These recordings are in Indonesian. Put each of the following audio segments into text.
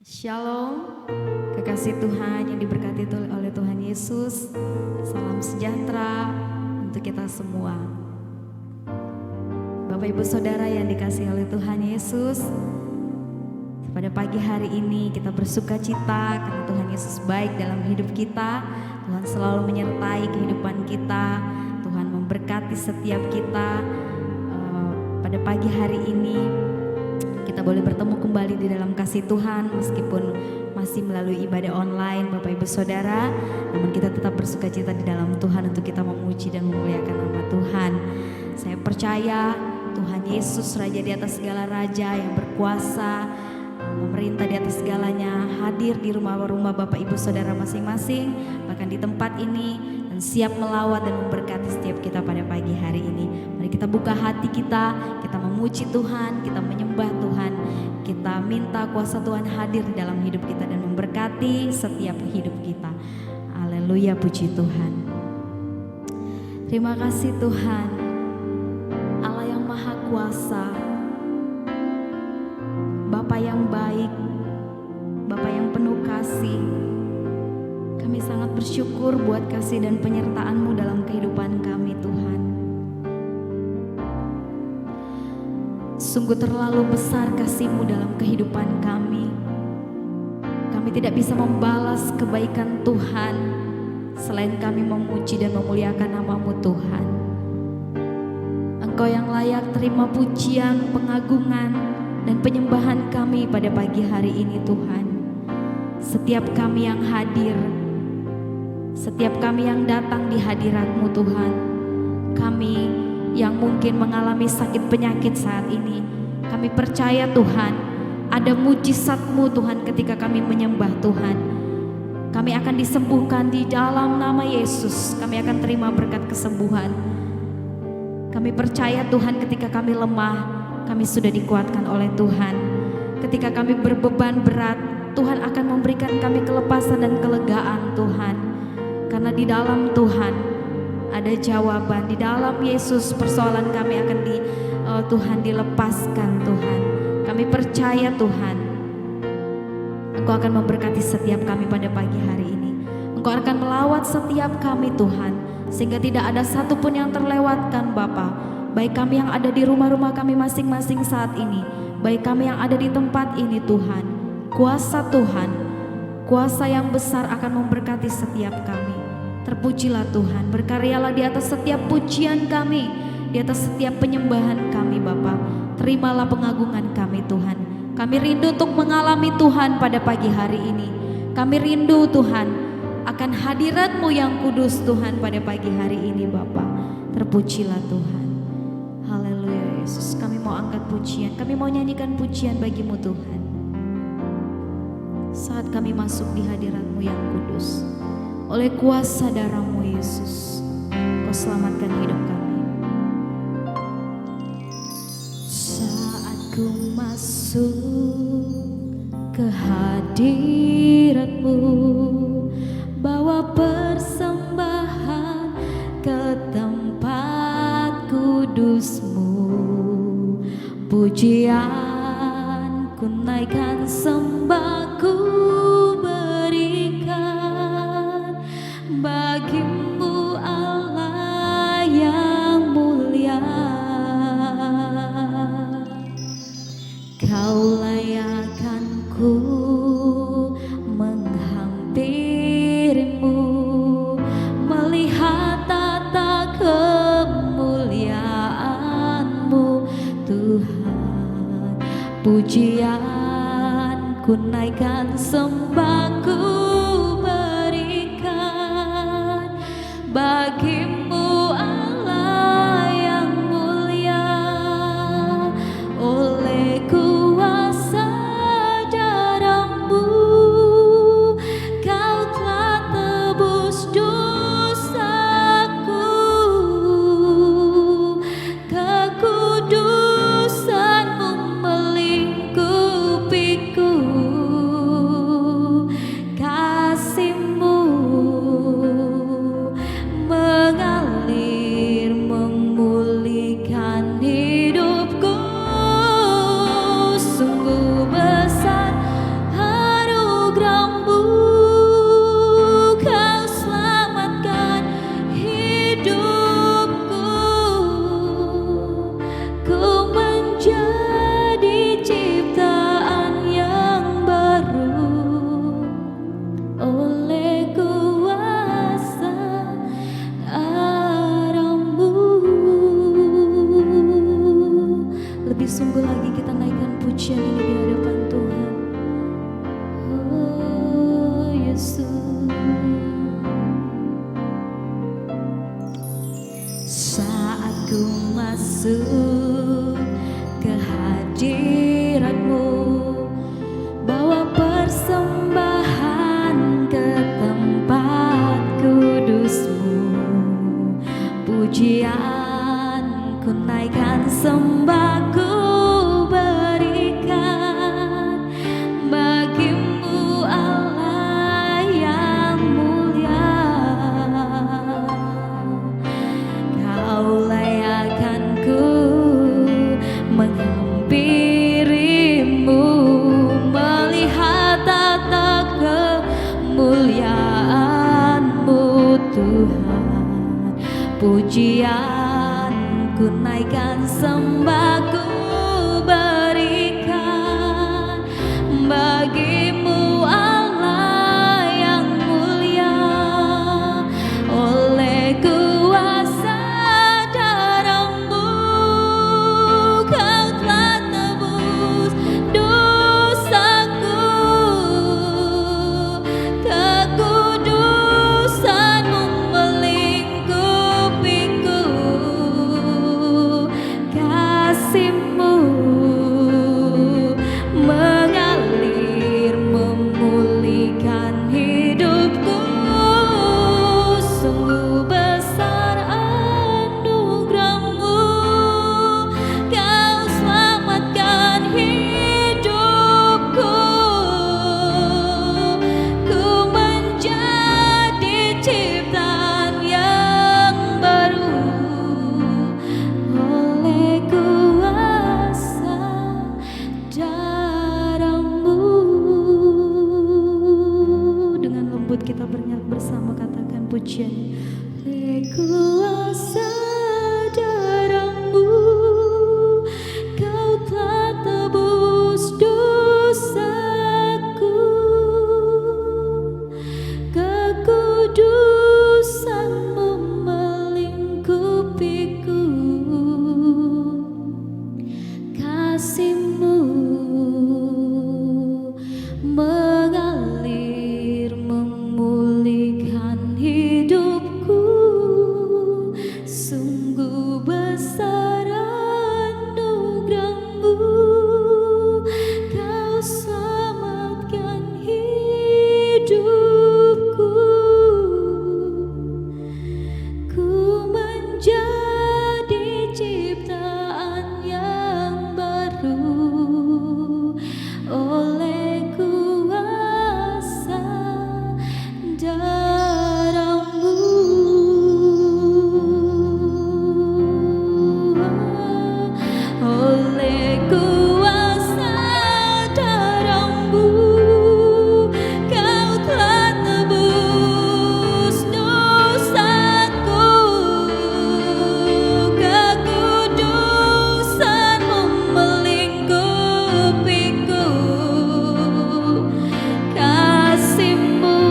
Shalom, kekasih Tuhan yang diberkati oleh Tuhan Yesus. Salam sejahtera untuk kita semua. Bapak Ibu Saudara yang dikasihi oleh Tuhan Yesus, pada pagi hari ini kita bersuka cita karena Tuhan Yesus baik dalam hidup kita. Tuhan selalu menyertai kehidupan kita. Tuhan memberkati setiap kita. Pada pagi hari ini kita boleh bertemu kembali di dalam kasih Tuhan meskipun masih melalui ibadah online Bapak Ibu Saudara, namun kita tetap bersuka cita di dalam Tuhan untuk kita memuji dan memuliakan nama Tuhan. Saya percaya Tuhan Yesus Raja di atas segala raja yang berkuasa, memerintah di atas segalanya, hadir di rumah-rumah Bapak Ibu Saudara masing-masing, bahkan di tempat ini, dan siap melawat dan memberkati setiap kita pada pagi hari ini. Mari kita buka hati kita memuji Tuhan, kita menyembah Tuhan, kita minta kuasa Tuhan hadir di dalam hidup kita dan memberkati setiap hidup kita. Haleluya, puji Tuhan. Terima kasih Tuhan, Allah yang Maha Kuasa, Bapa yang baik, Bapa yang penuh kasih. Kami sangat bersyukur buat kasih dan penyertaan-Mu dalam kehidupan kami Tuhan. Sungguh terlalu besar kasih-Mu dalam kehidupan kami. Kami tidak bisa membalas kebaikan Tuhan selain kami memuji dan memuliakan nama-Mu Tuhan. Engkau yang layak terima pujian, pengagungan, dan penyembahan kami pada pagi hari ini Tuhan. Setiap kami yang hadir, setiap kami yang datang di hadirat-Mu Tuhan, kami yang mungkin mengalami sakit penyakit saat ini, kami percaya Tuhan, ada mujizat-Mu Tuhan ketika kami menyembah Tuhan. Kami akan disembuhkan di dalam nama Yesus, kami akan terima berkat kesembuhan. Kami percaya Tuhan ketika kami lemah, kami sudah dikuatkan oleh Tuhan. Ketika kami berbeban berat, Tuhan akan memberikan kami kelepasan dan kelegaan Tuhan. Karena di dalam Tuhan ada jawaban, di dalam Yesus persoalan kami akan Tuhan dilepaskan Tuhan. Kami percaya Tuhan, Engkau akan memberkati setiap kami pada pagi hari ini. Engkau akan melawat setiap kami Tuhan, sehingga tidak ada satupun yang terlewatkan Bapa. Baik kami yang ada di rumah-rumah kami masing-masing saat ini, baik kami yang ada di tempat ini Tuhan. Kuasa Tuhan, kuasa yang besar akan memberkati setiap kami. Terpujilah Tuhan, berkaryalah di atas setiap pujian kami, di atas setiap penyembahan kami Bapa. Terimalah pengagungan kami Tuhan. Kami rindu untuk mengalami Tuhan pada pagi hari ini. Kami rindu Tuhan akan hadirat-Mu yang kudus Tuhan pada pagi hari ini Bapa. Terpujilah Tuhan. Haleluya Yesus, kami mau angkat pujian, kami mau nyanyikan pujian bagi-Mu Tuhan. Saat kami masuk di hadirat-Mu yang kudus, oleh kuasa darah-Mu Yesus, Kau selamatkan hidup kami. Saat ku masuk ke hadirat-Mu, bawa persembahan ke tempat kudus-Mu, pujian ku naikkan, sembah ku berikan bagi-Mu Allah yang mulia. Kau layakkan ku menghampiri-Mu, melihat tata kemuliaan-Mu Tuhan. Pujian ku naikkan, sembah ku berikan bagi-Mu Allah yang mulia. Oleh kuasa darah-Mu, Kau telah tebus dosaku. Kekudusan-Mu melingkupiku. di hadapan Tuhan. Oh Yesus, saat ku masuk ke hadirat-Mu, bawa persembahan ke tempat kudus-Mu, pujian ku naikkan, sembah ku berikan bagi-Mu Allah yang mulia. Kau layakkan ku menghampiri-Mu, melihat tata kemuliaan-Mu Tuhan. Pujian ku naikkan, sembah ku berikan bagi-Mu Allah yang mulia. Oleh kuasa darah-Mu Kau telah tebus dosaku, kekudusan-Mu melingkupiku, kasih-Mu mengalir memulihkan hidupku. Sungguh besar anugerah-Mu, Kau selamatkan hidupku. Ku menjadi ciptaan yang baru oleh kuasa darah-Mu. Dengan lembut kita bernyanyi bersama, katakan pujian. Oleh kuasa darah-Mu Kau telah tebus dosaku, kekudusan-Mu melingkupiku, kasih-Mu mengalir memulihkan hidupku. Sungguh besar anugerah-Mu, Kau selamatkan hidupku. Ku menjadi ciptaan yang baru oleh kuasa darah-Mu. Oleh kuasa darah-Mu Kau telah tebus dosaku, kekudusan-Mu melingkupiku, kasih-Mu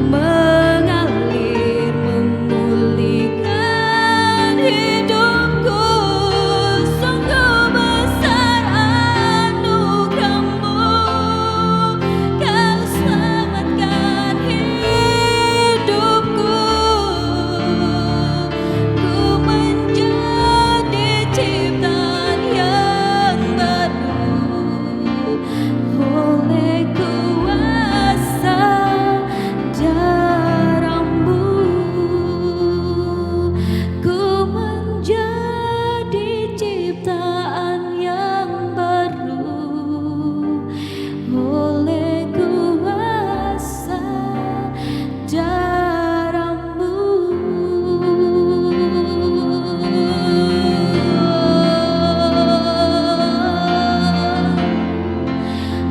mengalir memulihkan hidupku. Sungguh besar anugerah-Mu, Kau selamatkan hidupku. Ku menjadi ciptaan yang baru oleh kuasa darah-Mu. Ku menjadi ciptaan yang baru oleh kuasa darah-Mu.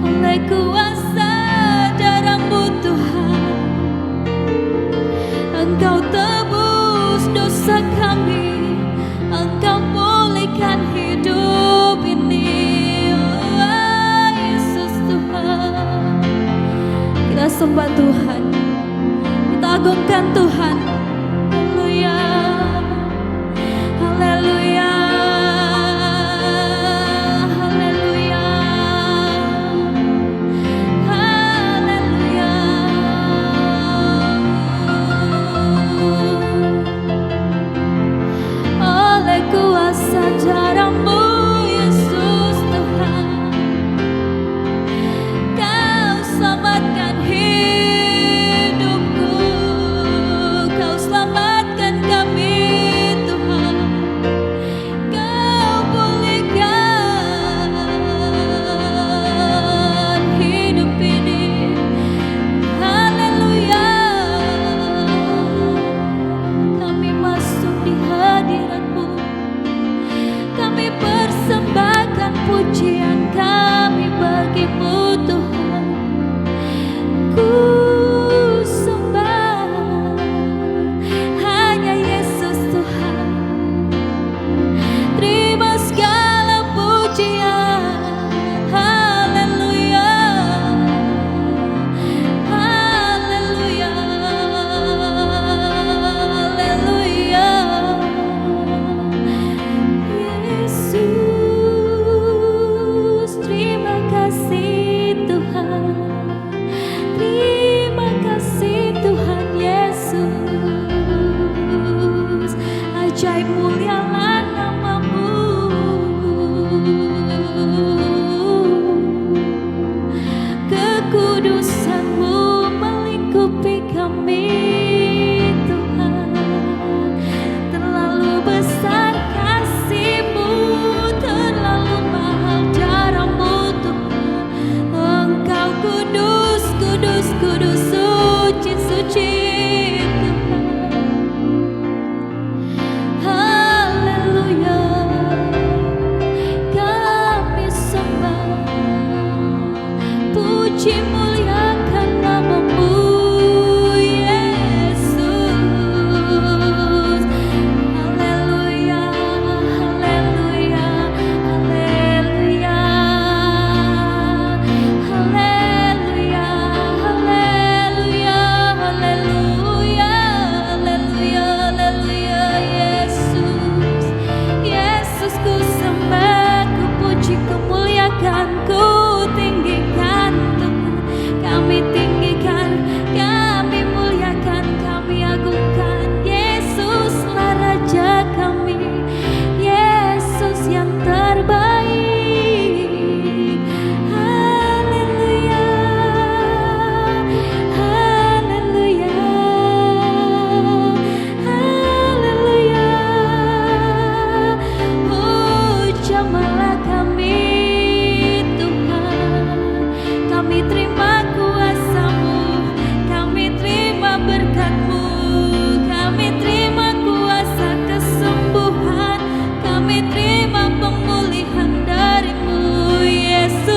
Oleh kuasa darah-Mu Tuhan, Engkau tebus dosa kami, Engkau pulihkan hidup ini. Oh Yesus Tuhan, kita sembah Tuhan, kita agungkan Tuhan. Haleluya, haleluya, haleluya.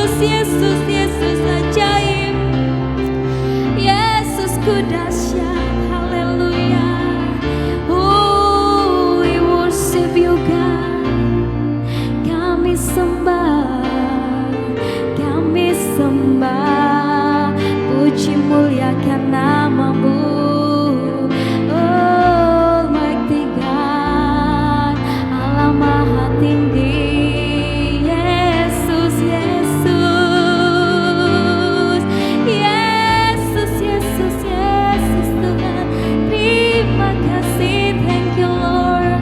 Yesus, Yesus, Yesus ajaib. Yesusku dahsyat, haleluya. Oh, we worship you God. Kami sembah, puji muliakan namamu. Almighty God, Allah Maha Tinggi. Yesus, Yesus, Yesus, Yesus, Yesus Tuhan. Terima kasih, thank you Lord,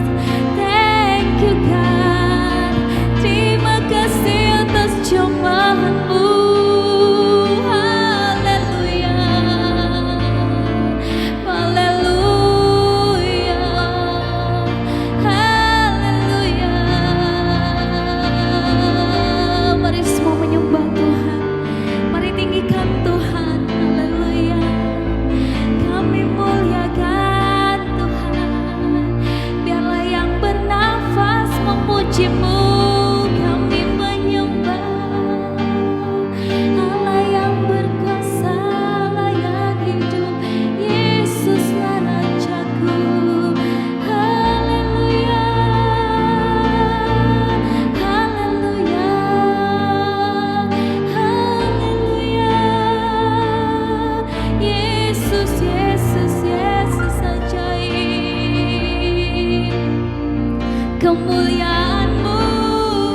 thank you God. Terima kasih atas jemaatmu. Haleluya, haleluya, haleluya. Mari semua menyembah Tuhan, mari tinggikan Tuhan. Haleluya, kami muliakan Tuhan. Biarlah yang bernafas memuji-Mu. Kami menyembah Allah yang berkuasa, Allah yang hidup. Yesuslah Rajaku. Haleluya, haleluya, haleluya. Yesus, Yesus, Yesus ajaib. Kemuliaan-Mu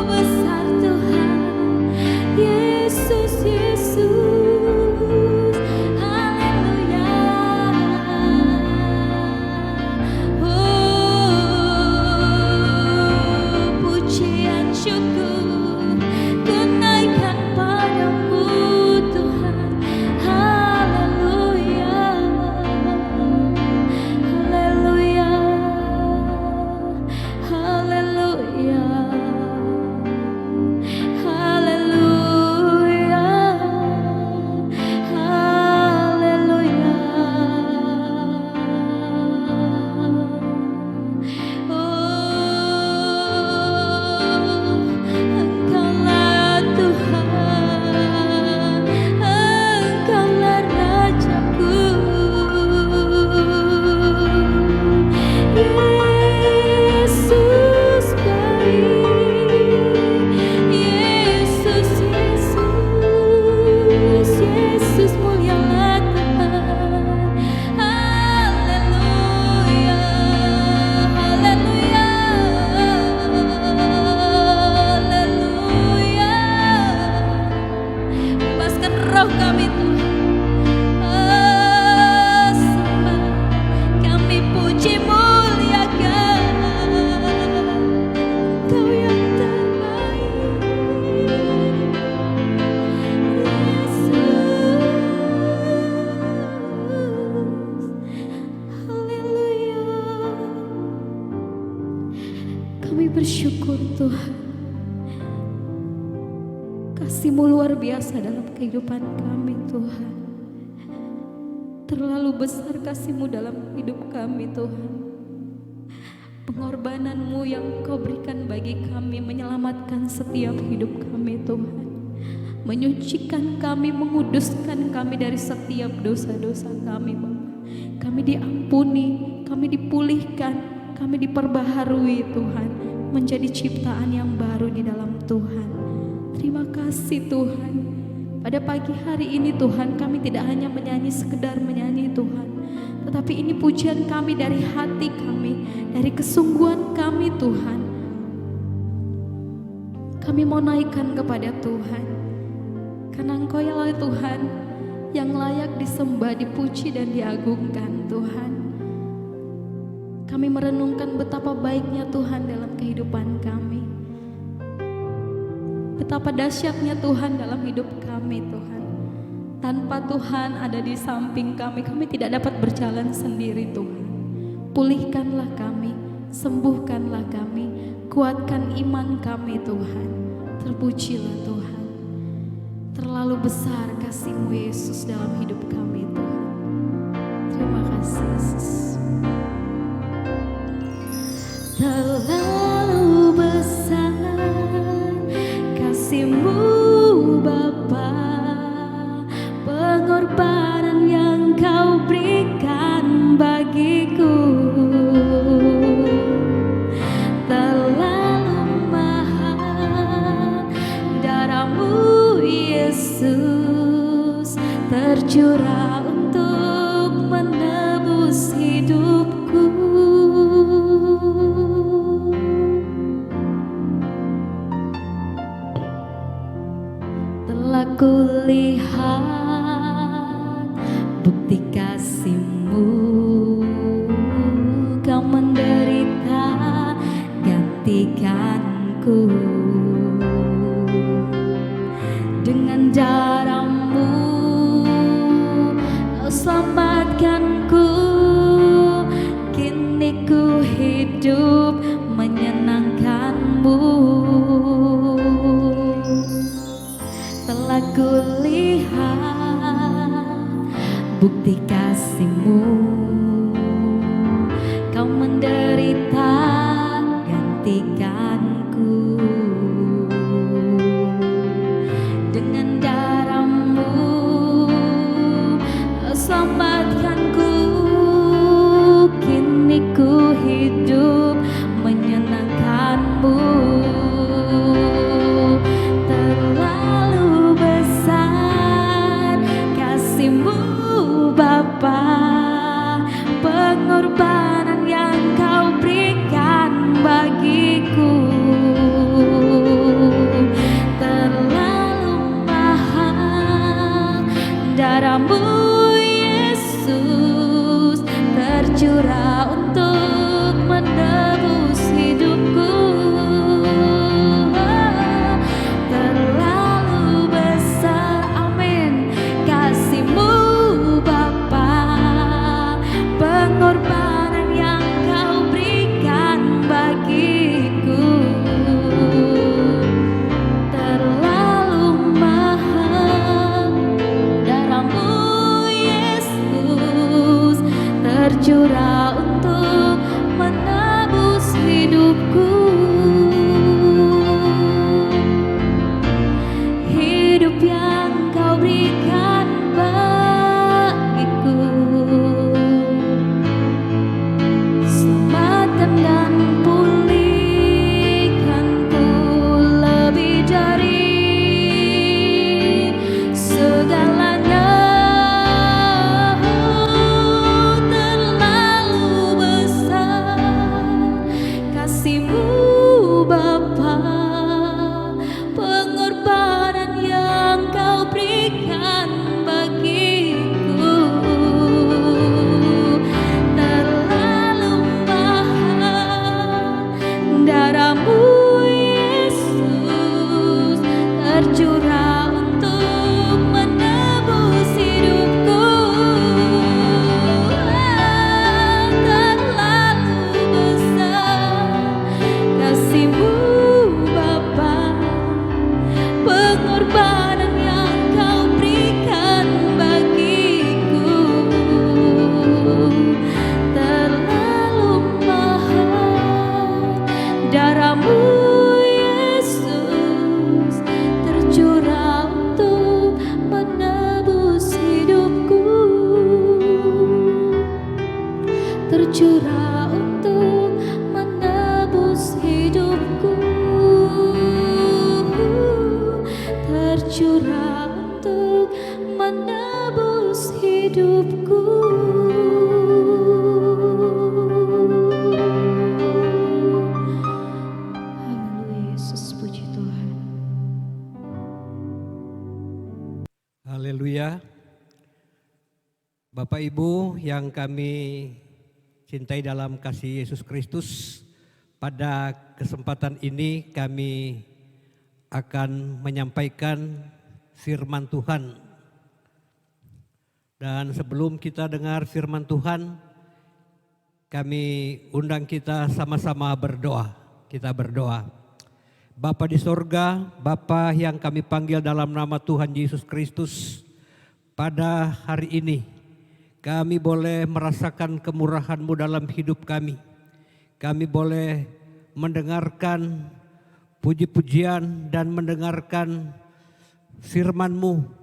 besar Tuhan. Yesus, Yesus, haleluya. Oh, pujian syukur tunaikan padamu Tuhan. Haleluya, haleluya, haleluya, haleluya, haleluya. Engkaulah Tuhan, Engkaulah Rajaku. Yesus baik, Yesus, Yesus, Yesus mulialah Tuhan. Haleluya, haleluya, haleluya. Bebaskan roh kami Tuhan. Sembah, kami puji muliakan Kau yang terbaik. Yesus, haleluya. Kami bersyukur Tuhan, kasih-Mu luar biasa dalam kehidupan kami Tuhan. Terlalu besar kasih-Mu dalam hidup kami Tuhan. Pengorbanan-Mu yang Kau berikan bagi kami menyelamatkan setiap hidup kami Tuhan. Menyucikan kami, menguduskan kami dari setiap dosa-dosa kami Bapa. Kami diampuni, kami dipulihkan, kami diperbaharui Tuhan, menjadi ciptaan yang baru di dalam Tuhan. Terima kasih Tuhan. Pada pagi hari ini Tuhan, kami tidak hanya menyanyi sekedar menyanyi Tuhan, tetapi ini pujian kami dari hati kami, dari kesungguhan kami Tuhan. Kami mau naikkan kepada Tuhan, karena Engkau ialah Tuhan yang layak disembah, dipuji dan diagungkan Tuhan. Kami merenungkan betapa baiknya Tuhan dalam kehidupan kami. Betapa dahsyatnya Tuhan dalam hidup kami Tuhan. Tanpa Tuhan ada di samping kami, kami tidak dapat berjalan sendiri Tuhan. Pulihkanlah kami, sembuhkanlah kami, kuatkan iman kami Tuhan. Terpujilah Tuhan. Terlalu besar kasih-Mu Yesus dalam hidup kami Tuhan. Terima kasih Yesus. Terlalu besar kasih-Mu Bapa, pengorbanan yang kau berikan bagiku terlalu mahal. Darahmu Yesus tercurah untuk menebus hidupku. Telah kulihat bukti kasih-Mu, kau menderita gantikanku. Dengan darah-Mu kau selamatkanku, kini ku hidup menyenangkan-Mu. Telah kulihat bukti kasih-Mu, kau menderita gantikanku. Dengan darah-Mu kau selamatkanku, kini ku hidup menyenangkan-Mu. Terlalu besar kasih-Mu Bapa, pengorbanan yang kau berikan bagiku terlalu mahal. Darah-Mu Yesus tercurah untuk menebus hidupku. Terlalu besar, amin, kasih-Mu Bapa, pengorbanan yang kau berikan bagiku terlalu mahal. Darah-Mu Yesus tercurah untuk menebus hidupku. Hidup yang kau berikan bagiku, selamatkan dan pulihkanku lebih dari segalanya. Terlalu besar kasih-Mu Bapa, pengorbanan yang kau berikan bagiku terlalu mahal. Darah-Mu Yesus tercurah untuk menebus hidupku. Terlalu besar kasih-Mu Bapa, pengorbanan yang kau berikan bagiku terlalu mahal. Darah-Mu Yesus tercurah untuk menebus hidupku, tercurah untuk menebus hidupku, tercurah untuk menebus hidupku. Haleluya, Yesus, puji Tuhan. Haleluya. Bapak Ibu yang kami cintai dalam kasih Yesus Kristus, pada kesempatan ini kami akan menyampaikan firman Tuhan. Dan sebelum kita dengar firman Tuhan, kami undang kita sama-sama berdoa. Kita berdoa. Bapa di sorga, Bapa yang kami panggil dalam nama Tuhan Yesus Kristus, pada hari ini kami boleh merasakan kemurahan-Mu dalam hidup kami. Kami boleh mendengarkan puji-pujian dan mendengarkan firman-Mu.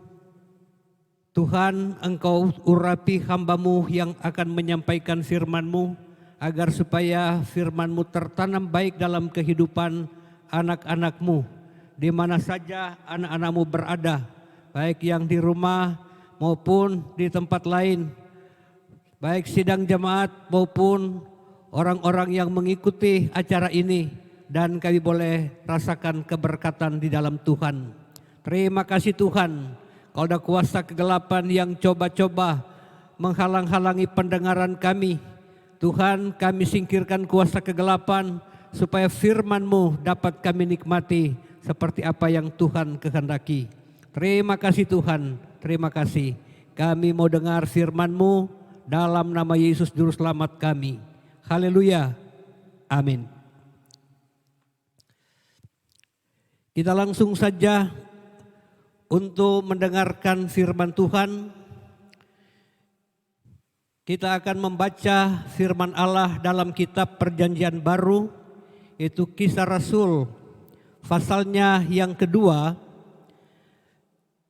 Tuhan, Engkau urapi hamba-Mu yang akan menyampaikan firman-Mu, agar supaya firman-Mu tertanam baik dalam kehidupan anak-anak-Mu, di mana saja anak-anak-Mu berada, baik yang di rumah maupun di tempat lain, baik sidang jemaat maupun orang-orang yang mengikuti acara ini, dan kami boleh rasakan keberkatan di dalam Tuhan. Terima kasih Tuhan, Kau ada kuasa kegelapan yang coba-coba menghalang-halangi pendengaran kami. Tuhan, kami singkirkan kuasa kegelapan supaya firman-Mu dapat kami nikmati seperti apa yang Tuhan kehendaki. Terima kasih Tuhan, terima kasih. Kami mau dengar firman-Mu dalam nama Yesus Juru Selamat kami. Haleluya, amin. Kita langsung saja untuk mendengarkan firman Tuhan. Kita akan membaca firman Allah dalam kitab Perjanjian Baru, yaitu Kisah Rasul, pasalnya yang kedua.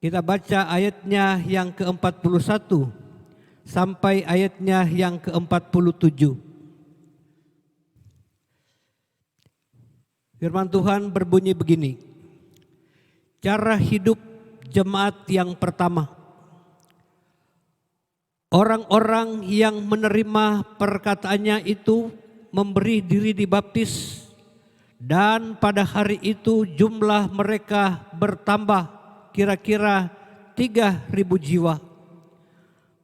Kita baca ayatnya yang ke-41 sampai ayatnya yang ke-47. Firman Tuhan berbunyi begini. Cara hidup jemaat yang pertama. Orang-orang yang menerima perkataannya itu memberi diri dibaptis, dan pada hari itu jumlah mereka bertambah kira-kira 3.000 jiwa.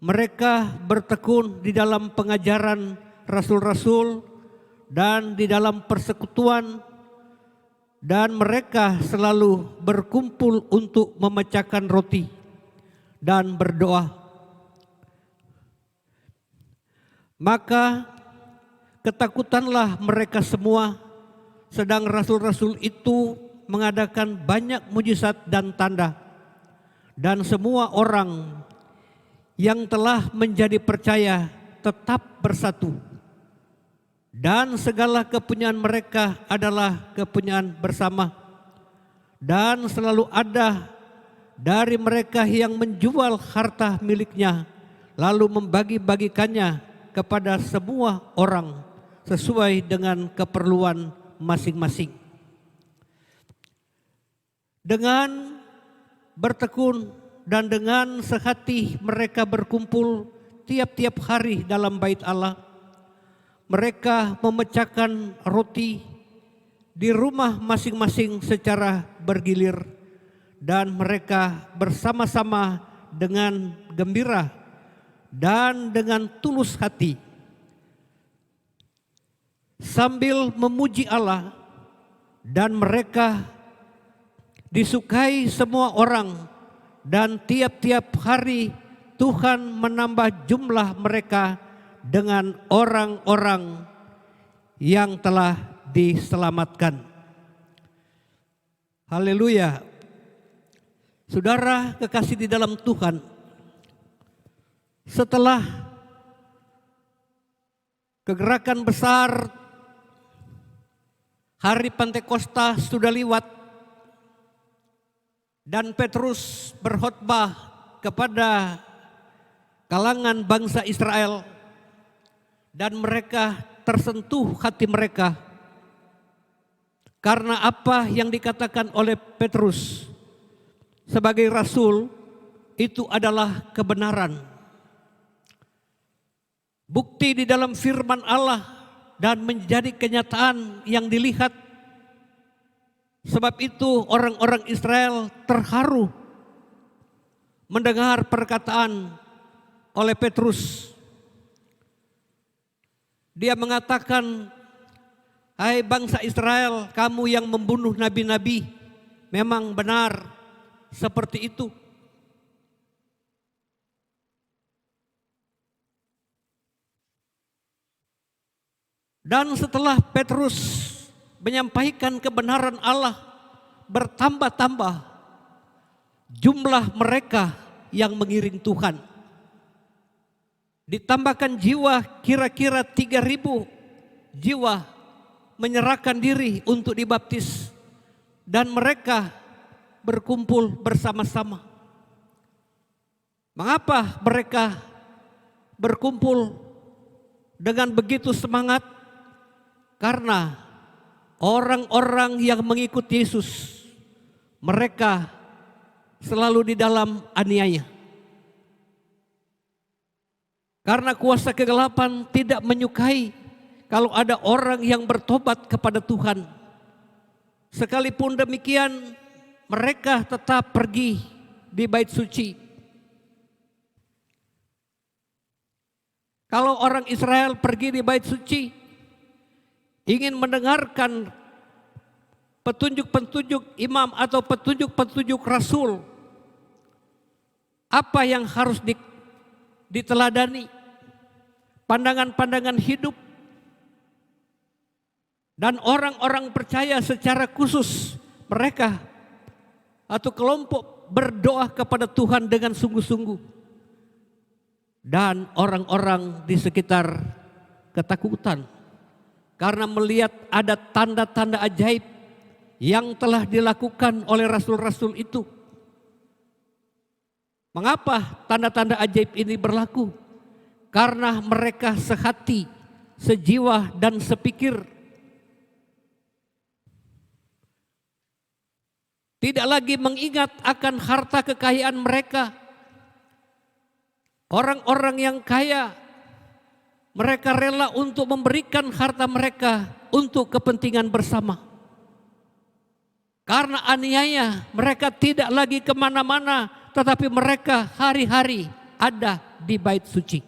Mereka bertekun di dalam pengajaran rasul-rasul dan di dalam persekutuan, dan mereka selalu berkumpul untuk memecahkan roti dan berdoa. Maka ketakutanlah mereka semua, sedang rasul-rasul itu mengadakan banyak mujizat dan tanda. Dan semua orang yang telah menjadi percaya tetap bersatu. Dan segala kepunyaan mereka adalah kepunyaan bersama. Dan selalu ada dari mereka yang menjual harta miliknya, lalu membagi-bagikannya kepada semua orang sesuai dengan keperluan masing-masing. Dengan bertekun dan dengan sehati mereka berkumpul tiap-tiap hari dalam bait Allah. Mereka memecahkan roti di rumah masing-masing secara bergilir, dan mereka bersama-sama dengan gembira dan dengan tulus hati sambil memuji Allah, dan mereka disukai semua orang, dan tiap-tiap hari Tuhan menambah jumlah mereka dengan orang-orang yang telah diselamatkan. Haleluya. Saudara kekasih di dalam Tuhan, setelah kegerakan besar hari Pentakosta sudah lewat, dan Petrus berkhotbah kepada kalangan bangsa Israel, dan mereka tersentuh hati mereka karena apa yang dikatakan oleh Petrus sebagai rasul itu adalah kebenaran. Bukti di dalam firman Allah dan menjadi kenyataan yang dilihat. Sebab itu orang-orang Israel terharu mendengar perkataan oleh Petrus. Dia mengatakan, hai bangsa Israel, kamu yang membunuh nabi-nabi, memang benar seperti itu. Dan setelah Petrus menyampaikan kebenaran Allah, bertambah-tambah jumlah mereka yang mengiring Tuhan. Ditambahkan jiwa, kira-kira 3.000 jiwa menyerahkan diri untuk dibaptis. Dan mereka berkumpul bersama-sama. Mengapa mereka berkumpul dengan begitu semangat? Karena orang-orang yang mengikut Yesus, mereka selalu di dalam aniaya. Karena kuasa kegelapan tidak menyukai kalau ada orang yang bertobat kepada Tuhan. Sekalipun demikian, mereka tetap pergi di bait suci. Kalau orang Israel pergi di bait suci, ingin mendengarkan petunjuk-petunjuk imam atau petunjuk-petunjuk rasul, apa yang harus diteladani, pandangan-pandangan hidup, dan orang-orang percaya secara khusus mereka atau kelompok berdoa kepada Tuhan dengan sungguh-sungguh, dan orang-orang di sekitar ketakutan karena melihat ada tanda-tanda ajaib yang telah dilakukan oleh rasul-rasul itu. Mengapa tanda-tanda ajaib ini berlaku? Karena mereka sehati, sejiwa dan sepikir. Tidak lagi mengingat akan harta kekayaan mereka. Orang-orang yang kaya, mereka rela untuk memberikan harta mereka untuk kepentingan bersama. Karena aniaya, mereka tidak lagi kemana-mana, tetapi mereka hari-hari ada di bait suci.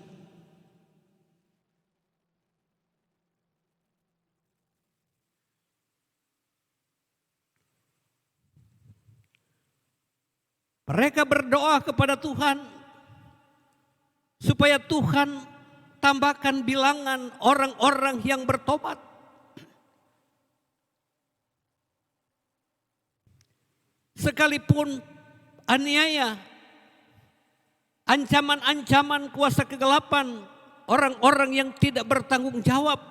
Mereka berdoa kepada Tuhan supaya Tuhan tambahkan bilangan orang-orang yang bertobat. Sekalipun aniaya, ancaman-ancaman kuasa kegelapan, orang-orang yang tidak bertanggung jawab,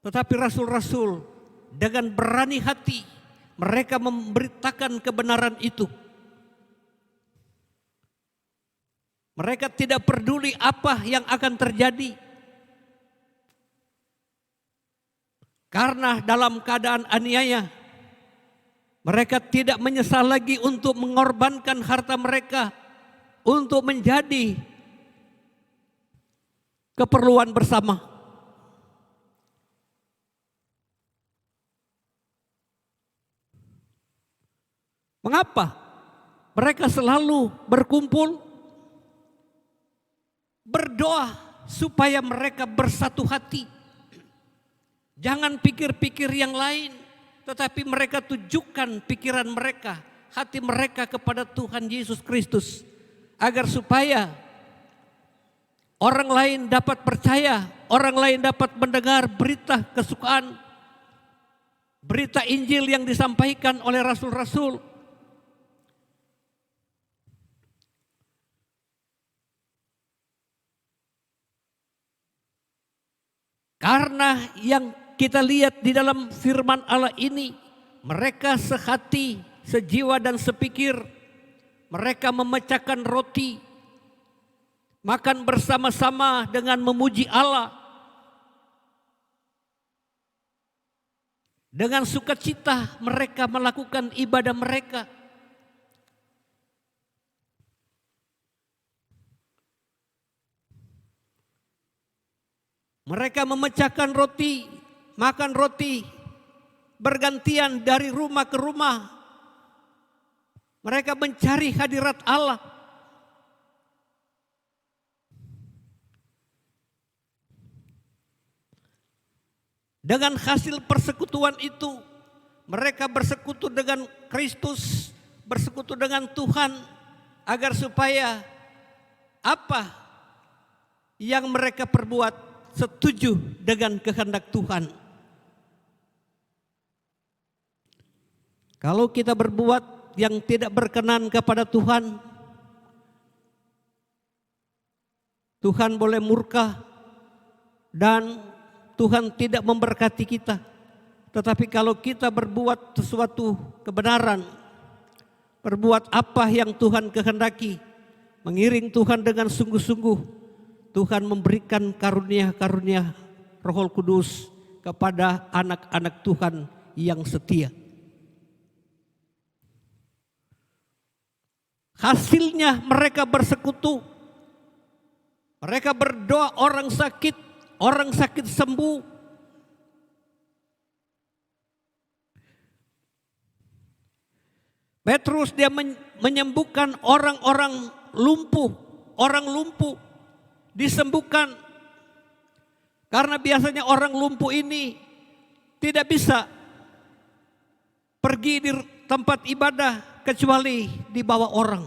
tetapi rasul-rasul dengan berani hati mereka memberitakan kebenaran itu. Mereka tidak peduli apa yang akan terjadi. Karena dalam keadaan aniaya, mereka tidak menyesal lagi untuk mengorbankan harta mereka untuk menjadi keperluan bersama. Mengapa? Mereka selalu berkumpul, berdoa supaya mereka bersatu hati. Jangan pikir-pikir yang lain, tetapi mereka tujukan pikiran mereka, hati mereka kepada Tuhan Yesus Kristus, agar supaya orang lain dapat percaya, orang lain dapat mendengar berita kesukaan, berita Injil yang disampaikan oleh rasul-rasul. Karena yang kita lihat di dalam firman Allah ini, mereka sehati, sejiwa dan sepikir. Mereka memecahkan roti, makan bersama-sama dengan memuji Allah. Dengan sukacita mereka melakukan ibadah mereka. Mereka memecahkan roti, makan roti, bergantian dari rumah ke rumah. Mereka mencari hadirat Allah. Dengan hasil persekutuan itu, mereka bersekutu dengan Kristus, bersekutu dengan Tuhan, agar supaya apa yang mereka perbuat setuju dengan kehendak Tuhan. Kalau kita berbuat yang tidak berkenan kepada Tuhan, Tuhan boleh murka dan Tuhan tidak memberkati kita. Tetapi kalau kita berbuat sesuatu kebenaran, berbuat apa yang Tuhan kehendaki, mengiring Tuhan dengan sungguh-sungguh, Tuhan memberikan karunia-karunia Roh Kudus kepada anak-anak Tuhan yang setia. Hasilnya mereka bersekutu, mereka berdoa, orang sakit sembuh. Petrus dia menyembuhkan orang lumpuh disembuhkan. Karena biasanya orang lumpuh ini tidak bisa pergi di tempat ibadah kecuali dibawa orang,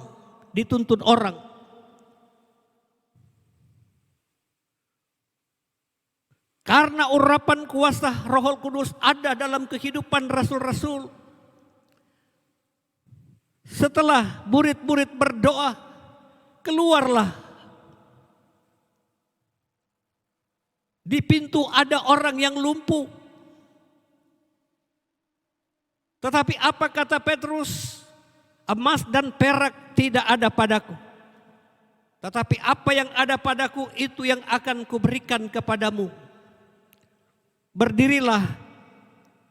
dituntun orang. Karena urapan kuasa Roh Kudus ada dalam kehidupan rasul-rasul. Setelah murid-murid berdoa, keluarlah. Di pintu ada orang yang lumpuh. Tetapi apa kata Petrus? Emas dan perak tidak ada padaku. Tetapi apa yang ada padaku itu yang akan kuberikan kepadamu. Berdirilah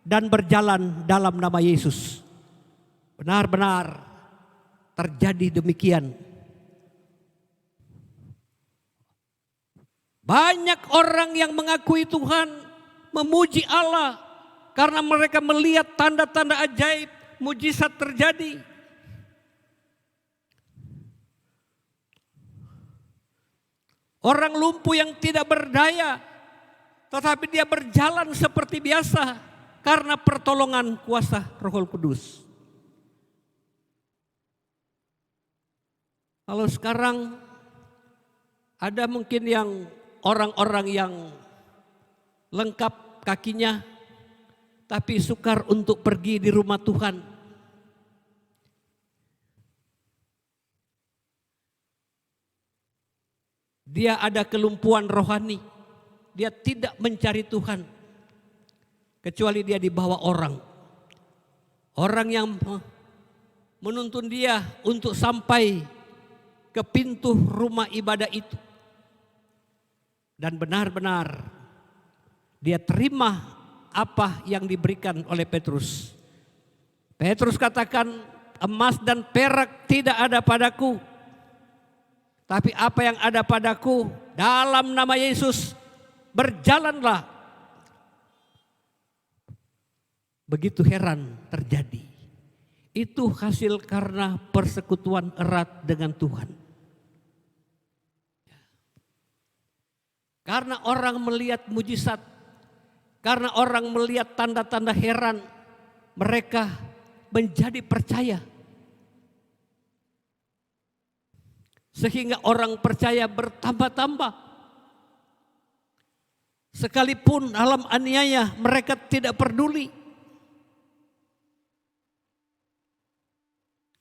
dan berjalan dalam nama Yesus. Benar-benar terjadi demikian. Banyak orang yang mengakui Tuhan, memuji Allah karena mereka melihat tanda-tanda ajaib, mujizat terjadi. Orang lumpuh yang tidak berdaya, tetapi dia berjalan seperti biasa karena pertolongan kuasa Roh Kudus. Kalau sekarang ada mungkin yang orang-orang yang lengkap kakinya tapi sukar untuk pergi di rumah Tuhan. Dia ada kelumpuhan rohani. Dia tidak mencari Tuhan kecuali dia dibawa orang. Orang yang menuntun dia untuk sampai ke pintu rumah ibadah itu. Dan benar-benar dia terima apa yang diberikan oleh Petrus. Petrus katakan, emas dan perak tidak ada padaku. Tapi apa yang ada padaku, dalam nama Yesus berjalanlah. Begitu heran terjadi. Itu hasil karena persekutuan erat dengan Tuhan. Karena orang melihat mujizat, karena orang melihat tanda-tanda heran, mereka menjadi percaya. Sehingga orang percaya bertambah-tambah. Sekalipun alam aniaya, mereka tidak peduli.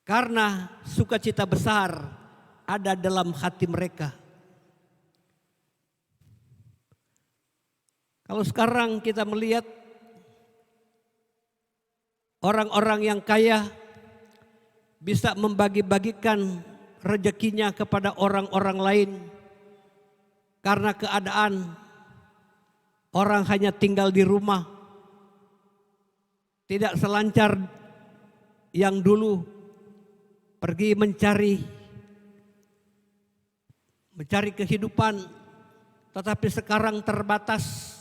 Karena sukacita besar ada dalam hati mereka. Kalau sekarang kita melihat orang-orang yang kaya bisa membagi-bagikan rezekinya kepada orang-orang lain karena keadaan orang hanya tinggal di rumah, tidak selancar yang dulu pergi mencari kehidupan, tetapi sekarang terbatas.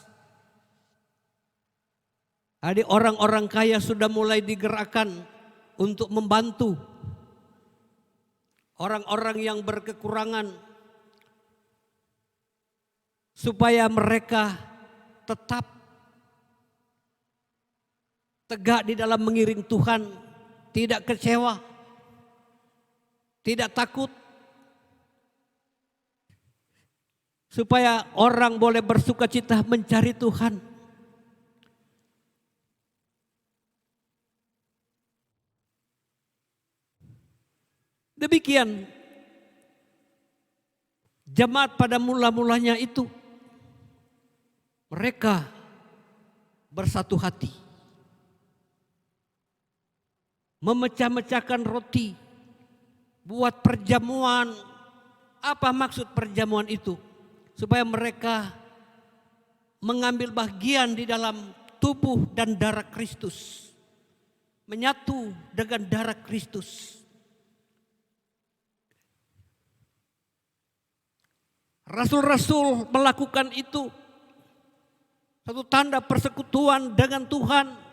Jadi orang-orang kaya sudah mulai digerakkan untuk membantu orang-orang yang berkekurangan supaya mereka tetap tegak di dalam mengiring Tuhan, tidak kecewa, tidak takut, supaya orang boleh bersukacita mencari Tuhan. Demikian jemaat pada mula-mulanya itu mereka bersatu hati. memecah-mecahkan roti, buat perjamuan. Apa maksud perjamuan itu? Supaya mereka mengambil bagian di dalam tubuh dan darah Kristus, menyatu dengan darah Kristus. Rasul-rasul melakukan itu, satu tanda persekutuan dengan Tuhan.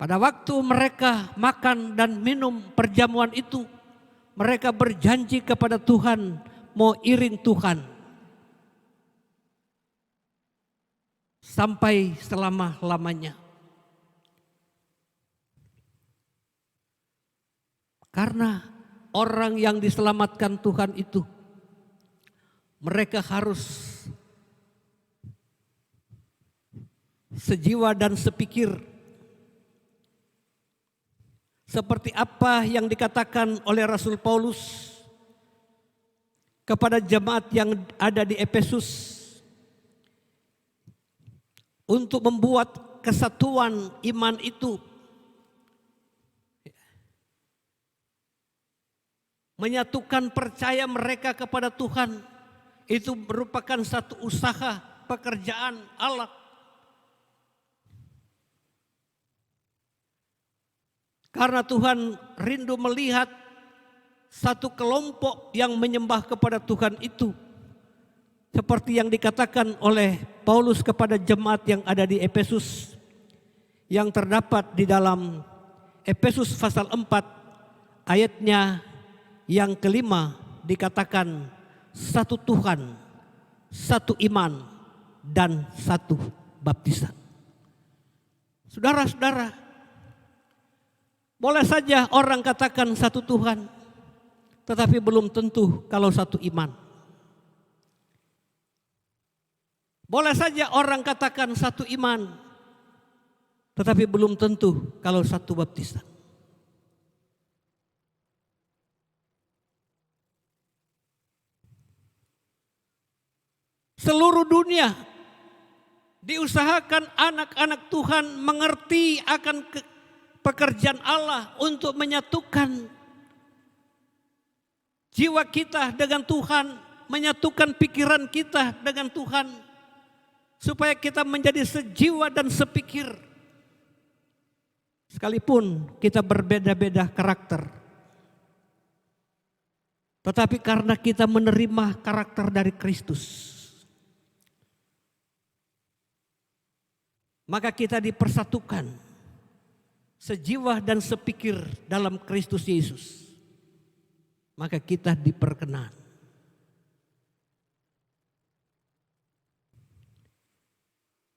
Pada waktu mereka makan dan minum perjamuan itu, mereka berjanji kepada Tuhan mau iring Tuhan sampai selama-lamanya. Karena orang yang diselamatkan Tuhan itu, mereka harus sejiwa dan sepikir. Seperti apa yang dikatakan oleh Rasul Paulus kepada jemaat yang ada di Efesus, untuk membuat kesatuan iman itu, menyatukan percaya mereka kepada Tuhan, itu merupakan satu usaha pekerjaan Allah. Karena Tuhan rindu melihat satu kelompok yang menyembah kepada Tuhan itu, seperti yang dikatakan oleh Paulus kepada jemaat yang ada di Efesus, yang terdapat di dalam Efesus pasal 4 ayatnya yang kelima, dikatakan satu Tuhan, satu iman, dan satu baptisan. Saudara-saudara, boleh saja orang katakan satu Tuhan, tetapi belum tentu kalau satu iman. Boleh saja orang katakan satu iman, tetapi belum tentu kalau satu baptisan. Seluruh dunia diusahakan anak-anak Tuhan mengerti akan pekerjaan Allah untuk menyatukan jiwa kita dengan Tuhan, menyatukan pikiran kita dengan Tuhan, supaya kita menjadi sejiwa dan sepikir. Sekalipun kita berbeda-beda karakter, tetapi karena kita menerima karakter dari Kristus, maka kita dipersatukan sejiwa dan sepikir dalam Kristus Yesus. Maka kita diperkenan.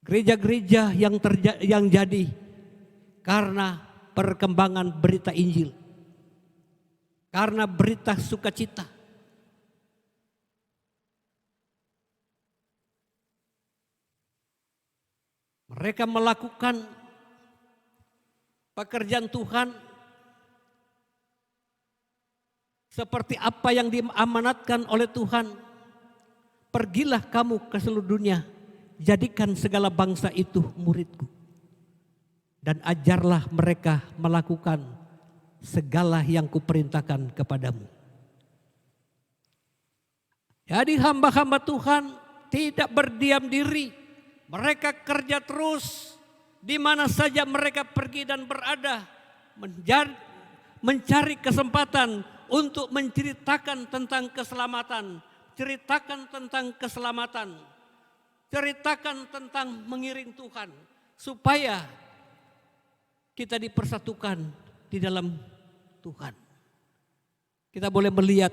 Gereja-gereja yang jadi karena perkembangan berita Injil, karena berita sukacita. Mereka melakukan pekerjaan Tuhan seperti apa yang diamanatkan oleh Tuhan. Pergilah kamu ke seluruh dunia, jadikan segala bangsa itu muridku, dan ajarlah mereka melakukan segala yang kuperintahkan kepadamu. Jadi hamba-hamba Tuhan tidak berdiam diri. Mereka kerja terus di mana saja mereka pergi dan berada, mencari kesempatan untuk menceritakan tentang keselamatan, ceritakan tentang keselamatan, ceritakan tentang mengiring Tuhan, supaya kita dipersatukan di dalam Tuhan. Kita boleh melihat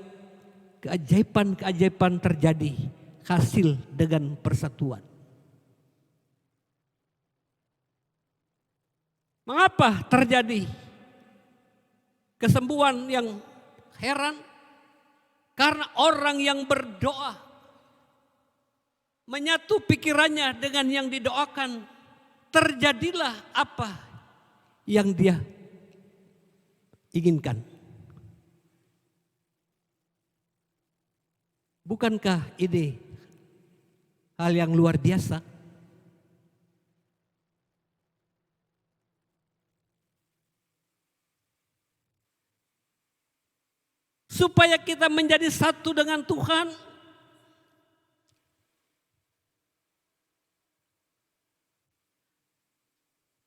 keajaiban-keajaiban terjadi hasil dengan persatuan. Mengapa terjadi kesembuhan yang heran? Karena orang yang berdoa, menyatu pikirannya dengan yang didoakan, terjadilah apa yang dia inginkan. Bukankah ini hal yang luar biasa? supaya kita menjadi satu dengan Tuhan.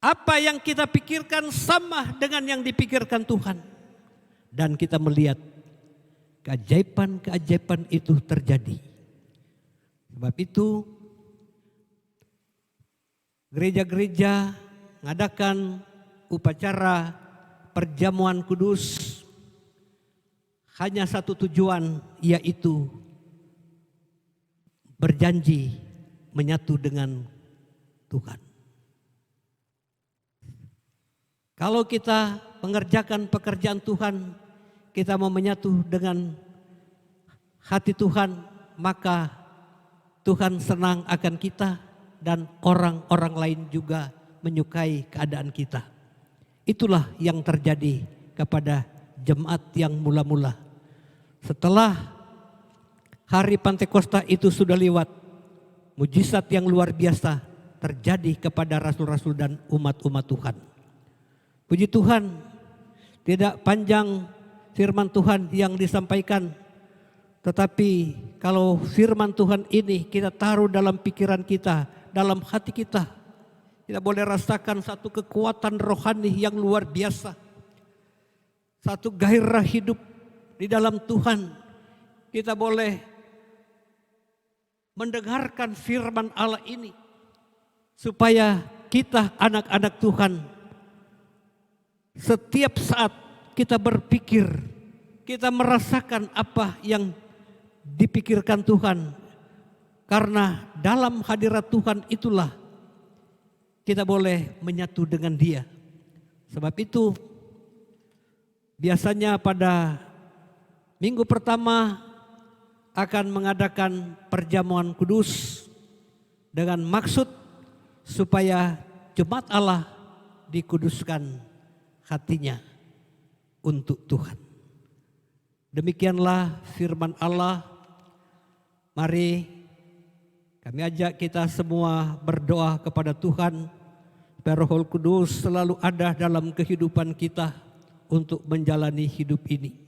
Apa yang kita pikirkan sama dengan yang dipikirkan Tuhan. Dan kita melihat keajaiban-keajaiban itu terjadi. Sebab itu gereja-gereja mengadakan upacara perjamuan kudus hanya satu tujuan, yaitu berjanji menyatu dengan Tuhan. Kalau kita mengerjakan pekerjaan Tuhan, kita mau menyatu dengan hati Tuhan, maka Tuhan senang akan kita dan orang-orang lain juga menyukai keadaan kita. Itulah yang terjadi kepada jemaat yang mula-mula. Setelah hari Pantekosta itu sudah lewat, mujizat yang luar biasa terjadi kepada rasul-rasul dan umat-umat Tuhan. Puji Tuhan, tidak panjang firman Tuhan yang disampaikan, tetapi kalau firman Tuhan ini kita taruh dalam pikiran kita, dalam hati kita, kita boleh rasakan satu kekuatan rohani yang luar biasa. Satu gairah hidup di dalam Tuhan. Kita boleh mendengarkan firman Allah ini, supaya kita anak-anak Tuhan setiap saat kita berpikir, kita merasakan apa yang dipikirkan Tuhan. Karena dalam hadirat Tuhan itulah kita boleh menyatu dengan Dia. Sebab itu biasanya pada minggu pertama akan mengadakan perjamuan kudus dengan maksud supaya jemaat Allah dikuduskan hatinya untuk Tuhan. Demikianlah firman Allah. Mari kami ajak kita semua berdoa kepada Tuhan supaya Roh Kudus selalu ada dalam kehidupan kita untuk menjalani hidup ini.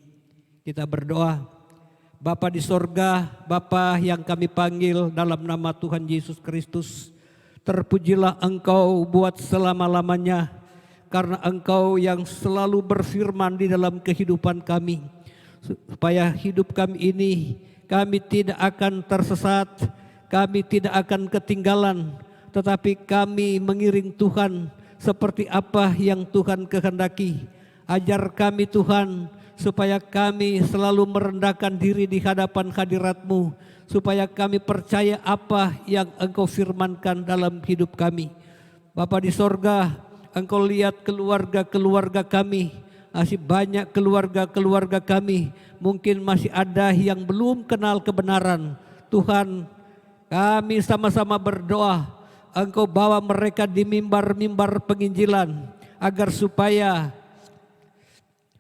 Kita berdoa. Bapa di sorga, Bapa yang kami panggil dalam nama Tuhan Yesus Kristus, terpujilah Engkau buat selama-lamanya, karena Engkau yang selalu berfirman di dalam kehidupan kami, supaya hidup kami ini, kami tidak akan tersesat, kami tidak akan ketinggalan, tetapi kami mengiring Tuhan seperti apa yang Tuhan kehendaki. Ajar kami Tuhan, supaya kami selalu merendahkan diri di hadapan hadirat-Mu, supaya kami percaya apa yang Engkau firmankan dalam hidup kami. Bapa di sorga, Engkau lihat keluarga-keluarga kami, masih banyak keluarga-keluarga kami, mungkin masih ada yang belum kenal kebenaran. Tuhan, kami sama-sama berdoa, Engkau bawa mereka di mimbar-mimbar penginjilan, agar supaya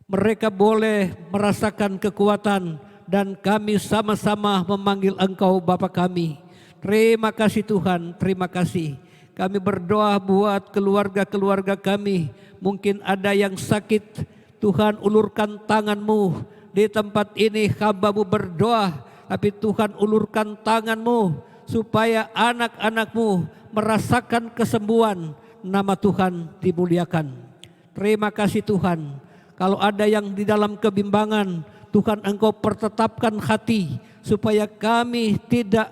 mereka boleh merasakan kekuatan, dan kami sama-sama memanggil Engkau Bapa kami. Terima kasih Tuhan, terima kasih. Kami berdoa buat keluarga-keluarga kami. Mungkin ada yang sakit, Tuhan ulurkan tangan-Mu. Di tempat ini hamba-Mu berdoa, tapi Tuhan ulurkan tangan-Mu supaya anak-anak-Mu merasakan kesembuhan. Nama Tuhan dimuliakan. Terima kasih Tuhan. Kalau ada yang di dalam kebimbangan, Tuhan Engkau pertetapkan hati supaya kami tidak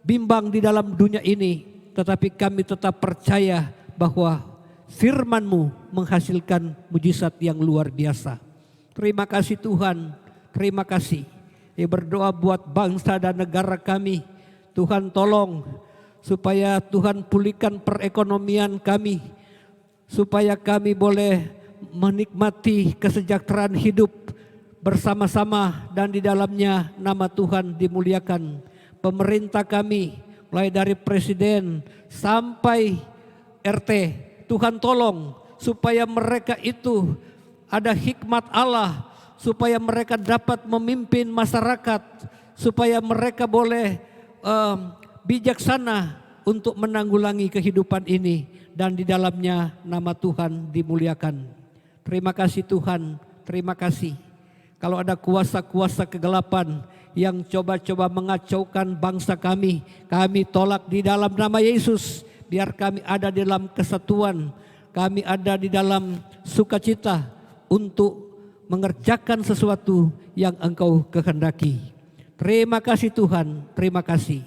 bimbang di dalam dunia ini, tetapi kami tetap percaya bahwa firman-Mu menghasilkan mujizat yang luar biasa. Terima kasih Tuhan, terima kasih. Berdoa buat bangsa dan negara kami. Tuhan tolong supaya Tuhan pulihkan perekonomian kami, supaya kami boleh menikmati kesejahteraan hidup bersama-sama dan di dalamnya nama Tuhan dimuliakan. Pemerintah kami, mulai dari presiden sampai RT, Tuhan tolong supaya mereka itu ada hikmat Allah, supaya mereka dapat memimpin masyarakat, supaya mereka boleh bijaksana untuk menanggulangi kehidupan ini, dan di dalamnya nama Tuhan dimuliakan. Terima kasih Tuhan, terima kasih. Kalau ada kuasa-kuasa kegelapan yang coba-coba mengacaukan bangsa kami tolak di dalam nama Yesus. Biar kami ada di dalam kesatuan, kami ada di dalam sukacita untuk mengerjakan sesuatu yang Engkau kehendaki. Terima kasih Tuhan, terima kasih.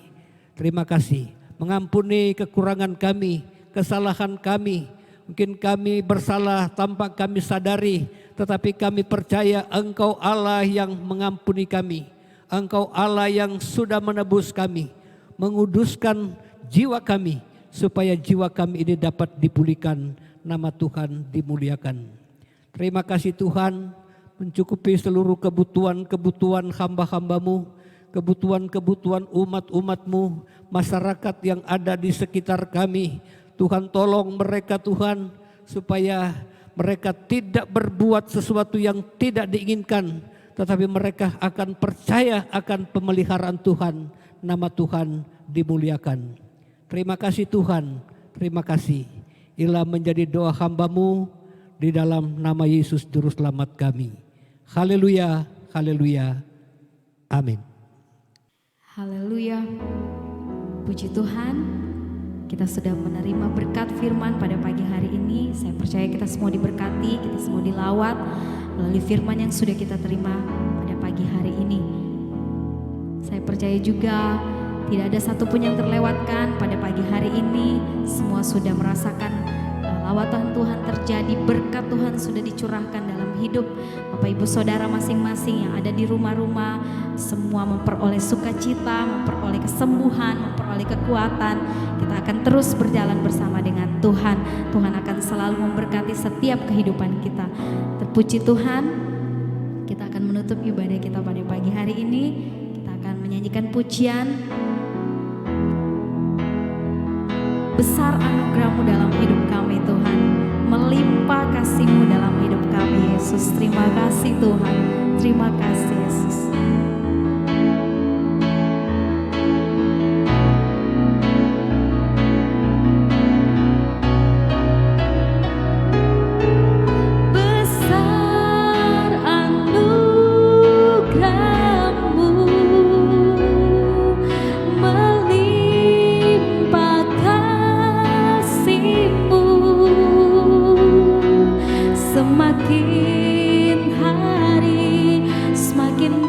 Terima kasih. Mengampuni kekurangan kami, kesalahan kami. Mungkin kami bersalah tanpa kami sadari, tetapi kami percaya Engkau Allah yang mengampuni kami. Engkau Allah yang sudah menebus kami, menguduskan jiwa kami, supaya jiwa kami ini dapat dipulihkan, nama Tuhan dimuliakan. Terima kasih Tuhan, mencukupi seluruh kebutuhan hamba-hambamu, kebutuhan umat-umatmu, masyarakat yang ada di sekitar kami. Tuhan tolong mereka Tuhan, supaya mereka tidak berbuat sesuatu yang tidak diinginkan, tetapi mereka akan percaya akan pemeliharaan Tuhan, nama Tuhan dimuliakan. Terima kasih Tuhan, terima kasih. Inilah menjadi doa hambamu di dalam nama Yesus Juru Selamat kami. Haleluya, haleluya, amin. Haleluya, puji Tuhan. Kita sudah menerima berkat firman pada pagi hari ini. Saya percaya kita semua diberkati, kita semua dilawat melalui firman yang sudah kita terima pada pagi hari ini. Saya percaya juga tidak ada satupun yang terlewatkan pada pagi hari ini. Semua sudah merasakan lawatan Tuhan terjadi, berkat Tuhan sudah dicurahkan dalam hidup Bapak Ibu Saudara masing-masing yang ada di rumah-rumah. Semua memperoleh sukacita, memperoleh kesembuhan, memperoleh kekuatan. Kita akan terus berjalan bersama dengan Tuhan. Tuhan akan selalu memberkati setiap kehidupan kita. Terpuji Tuhan. Kita akan menutup ibadah kita pada pagi hari ini. Kita akan menyanyikan pujian. Besar anugerah-Mu dalam hidup kami Tuhan, melimpah kasih-Mu dalam hidup kami Yesus. Terima kasih Tuhan, terima kasih Yesus. Semakin hari semakin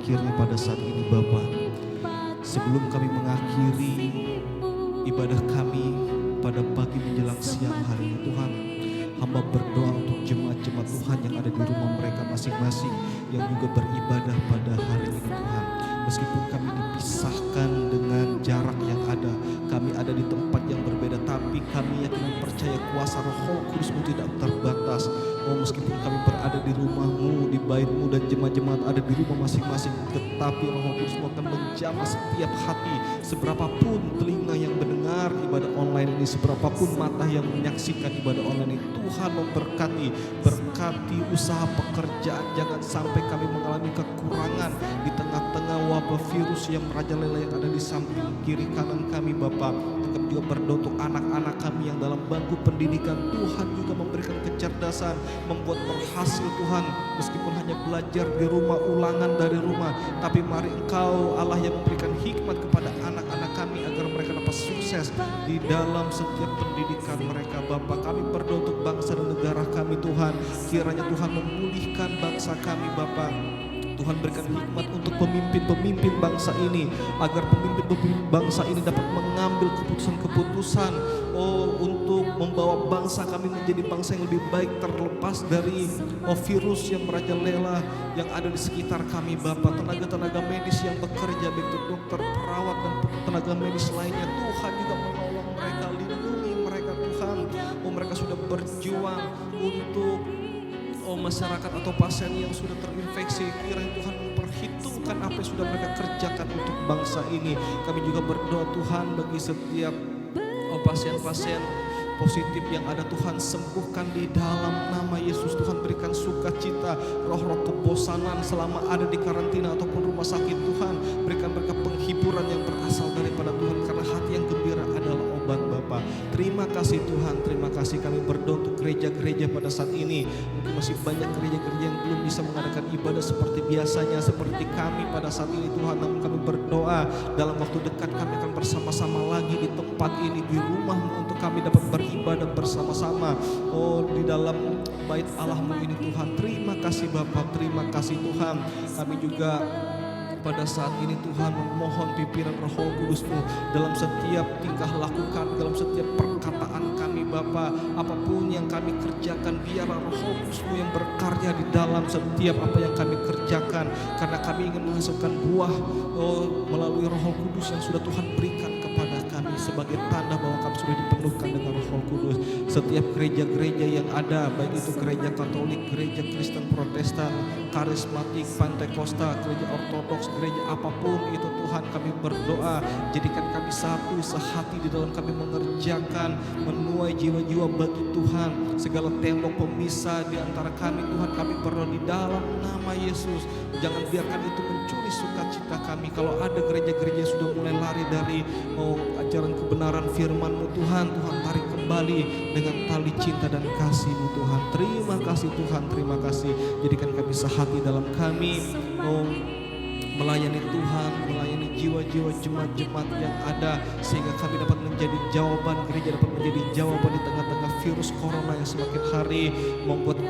akhirnya pada saat ini Bapa, sebelum kami mengakhiri ibadah kami pada pagi menjelang siang hari ini Tuhan, hamba berdoa untuk jemaat-jemaat Tuhan yang ada di rumah mereka masing-masing yang juga beribadah pada hari ini Tuhan. Meskipun kami dipisahkan dengan jarak yang ada, kami ada di tempat yang berbeda, tapi kami yakin dan percaya kuasa Roh Kudus-Mu tidak terbatas. Oh, meskipun kami berada di rumah-Mu, di bait-Mu, dan jemaat-jemaat ada di rumah masing-masing, tetapi Roh Kudus-Mu akan menjamah setiap hati. Seberapapun telinga yang mendengar ibadah online ini, seberapapun mata yang menyaksikan ibadah online ini, Tuhan memberkati, berkati usaha pekerjaan. Jangan sampai kami mengalami kekurangan di tengah-tengah wabah virus yang merajalela yang ada di samping kiri kanan kami Bapa. Kami juga berdoa untuk anak-anak kami yang dalam bangku pendidikan, Tuhan juga memberikan kecerdasan, membuat berhasil Tuhan, meskipun hanya belajar di rumah, ulangan dari rumah, tapi mari Engkau Allah yang memberikan hikmat kepada anak-anak kami agar mereka dapat sukses di dalam setiap pendidikan mereka Bapa. Kami berdoa untuk bangsa dan negara kami Tuhan, kiranya Tuhan memulihkan bangsa kami Bapa. Tuhan berikan hikmat untuk pemimpin-pemimpin bangsa ini, agar pemimpin-pemimpin bangsa ini dapat mengambil keputusan-keputusan untuk membawa bangsa kami menjadi bangsa yang lebih baik, terlepas dari virus yang merajalela yang ada di sekitar kami Bapa. Tenaga-tenaga medis yang bekerja, baik itu dokter, perawat, dan tenaga medis lainnya, Tuhan juga menolong mereka, lindungi mereka Tuhan. Mereka sudah berjuang untuk masyarakat atau pasien yang sudah terinfeksi, kiranya Tuhan memperhitungkan apa yang sudah mereka kerjakan untuk bangsa ini. Kami juga berdoa Tuhan bagi setiap pasien-pasien positif yang ada, Tuhan sembuhkan di dalam nama Yesus. Tuhan berikan sukacita, roh-roh kebosanan selama ada di karantina ataupun rumah sakit, Tuhan berikan mereka penghiburan yang berasal daripada Tuhan, karena hati yang gembira adalah obat Bapa. Terima kasih Tuhan, terima kasih. Kami berdoa untuk gereja-gereja pada saat ini. Mungkin masih banyak gereja-gereja yang belum bisa mengadakan ibadah seperti biasanya, seperti kami pada saat ini Tuhan. Namun kami berdoa dalam waktu dekat kami akan bersama-sama lagi di tempat ini, di rumah-Mu, untuk kami dapat beribadah bersama-sama di dalam bait Allah-Mu ini Tuhan. Terima kasih Bapa, terima kasih Tuhan. Kami juga pada saat ini Tuhan memohon pimpinan Roh Kudus-Mu dalam setiap tingkah laku kami, dalam setiap perkataan kami Bapa. Apapun yang kami kerjakan, biarlah Roh Kudus-Mu yang berkarya di dalam setiap apa yang kami kerjakan, karena kami ingin menghasilkan buah melalui Roh Kudus yang sudah Tuhan berikan kepada kami sebagai tanda bahwa kami sudah dipenuhkan dengan Roh Kudus. Setiap gereja-gereja yang ada, baik itu gereja Katolik, gereja Kristen Protestan, karismatik, Pantekosta, gereja Ortodoks, gereja apapun itu Tuhan, kami berdoa jadikan kami satu sehati di dalam kami mengerjakan, menuai jiwa-jiwa bagi Tuhan. Segala tembok pemisah di antara kami Tuhan, kami berdoa di dalam nama Yesus, jangan biarkan itu mencuri sukacita kami. Kalau ada gereja-gereja yang sudah mulai lari dari ajaran kebenaran firman-Mu Tuhan, Tuhan tarik kembali dengan tali cinta dan kasih-Mu Tuhan. Terima kasih Tuhan, terima kasih. Jadikan kami sehati dalam kami melayani Tuhan, melayani jiwa-jiwa jemaat-jemaat yang ada, sehingga kami dapat menjadi jawaban, gereja dapat menjadi jawaban di tengah-tengah virus corona yang semakin hari membuat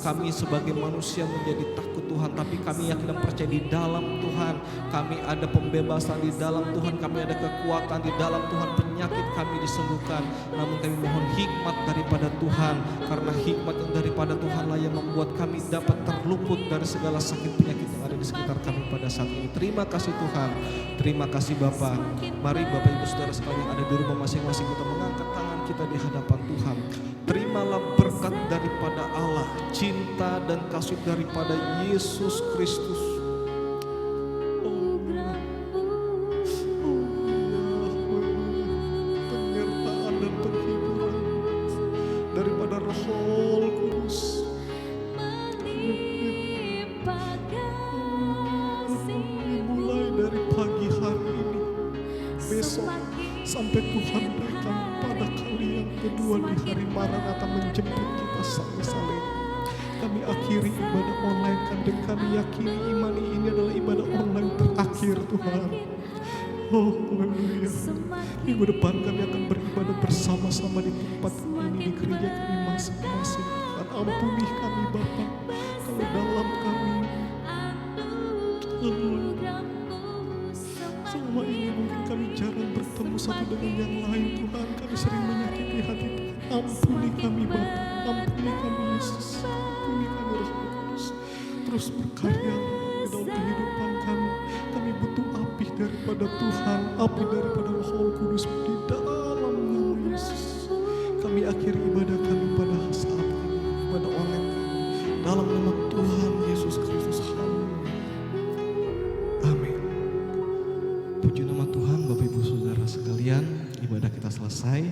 kami sebagai manusia menjadi takut Tuhan. Tapi kami yakin dan percaya di dalam Tuhan kami ada pembebasan, di dalam Tuhan kami ada kekuatan, di dalam Tuhan penyakit kami disembuhkan. Namun kami mohon hikmat daripada Tuhan, karena hikmat yang daripada Tuhan lah yang membuat kami dapat terluput dari segala sakit penyakit yang ada di sekitar kami pada saat ini. Terima kasih Tuhan, terima kasih Bapa. Mari Bapak Ibu Saudara sekalian yang ada di rumah masing-masing, kita mengangkat tangan kita di hadapan Tuhan. Terimalah berkat daripada Allah, cinta dan kasih daripada Yesus Kristus, penyertaan dan penghiburan daripada Roh Kudus, mulai dari pagi hari ini, besok, sampai Tuhan datang pada kali yang kedua di hari Maranatha menjemput kita saling-saling. Kami akhiri ibadah online dan kami yakini imani ini adalah ibadah online terakhir Tuhan. Oh haleluya. Minggu depan kami akan beribadah bersama-sama di tempat ini, di gereja kami masing-masing. Tuhan ampuni kami Bapa, kalau dalam kami Selama ini mungkin kami jarang bertemu satu dengan yang lain Tuhan. Kami sering menyakiti hati Tuhan. Ampuni kami Bapa, ampuni kami Yesus, ampuni kami Roh Kudus. Terus berkarya di dalam kehidupan kami. Kami butuh api daripada Tuhan, api daripada Roh Kudus di dalam nama Yesus. Kami akhiri ibadah kami pada saat ini, pada online kami. Dalam nama Tuhan Yesus Kristus. Haleluya. Amin. Puji nama Tuhan, Bapak Ibu Saudara sekalian. Ibadah kita selesai.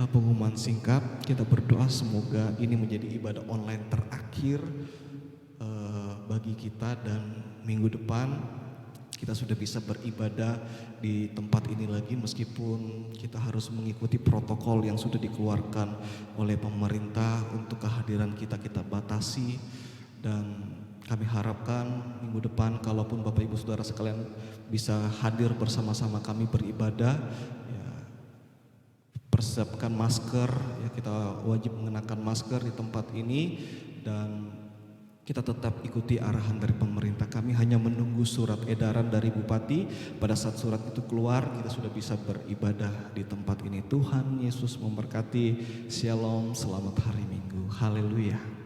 Pengumuman singkat, kita berdoa semoga ini menjadi ibadah online terakhir bagi kita, dan minggu depan kita sudah bisa beribadah di tempat ini lagi, meskipun kita harus mengikuti protokol yang sudah dikeluarkan oleh pemerintah. Untuk kehadiran kita batasi, dan kami harapkan minggu depan kalaupun Bapak Ibu Saudara sekalian bisa hadir bersama-sama kami beribadah, ya, persiapkan masker, ya, kita wajib mengenakan masker di tempat ini, dan kita tetap ikuti arahan dari pemerintah. Kami hanya menunggu surat edaran dari Bupati. Pada saat surat itu keluar, kita sudah bisa beribadah di tempat ini. Tuhan Yesus memberkati. Shalom, selamat hari Minggu. Haleluya.